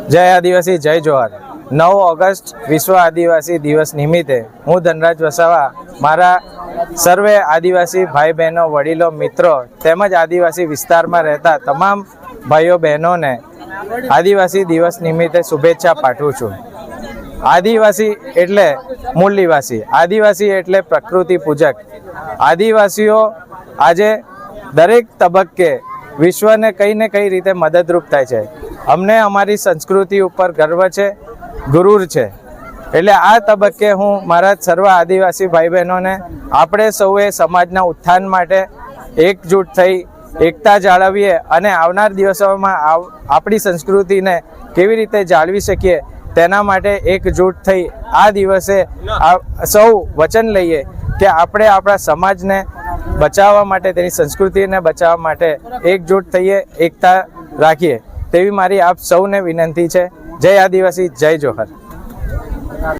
જય આદિવાસી, જય જોહાર। 9 ઓગસ્ટ વિશ્વ આદિવાસી દિવસ નિમિત્તે હું ધનરાજ વસાવા મારા સર્વે આદિવાસી ભાઈ બહેનો, વડીલો, મિત્રો તેમજ આદિવાસી વિસ્તારમાં રહેતા તમામ ભાઈઓ બહેનોને આદિવાસી દિવસ નિમિત્તે શુભેચ્છા પાઠવું છું। આદિવાસી એટલે મૂળ નિવાસી, આદિવાસી એટલે પ્રકૃતિ પૂજક। આદિવાસીઓ આજે દરેક તબક્કે વિશ્વને કઈ ને કઈ રીતે મદદરૂપ થાય છે। અમને અમારી સંસ્કૃતિ ઉપર ગર્વ છે, ગુરુર છે। એટલે આ તબક્કે હું મારા સર્વ આદિવાસી ભાઈ બહેનોને આપણે સૌએ સમાજના ઉત્થાન માટે એકજૂટ થઈ એકતા જાળવીએ અને આવનાર દિવસોમાં આપણી સંસ્કૃતિને કેવી રીતે જાળવી શકીએ તેના માટે એકજૂટ થઈ આ દિવસે સૌ વચન લઈએ કે આપણે આપણા સમાજને બચાવવા માટે, તેની સંસ્કૃતિને બચાવવા માટે એકજૂટ થઈએ, એકતા રાખીએ તેવી મારી આપ સૌને વિનંતી છે। જય આદિવાસી, જય જોહર।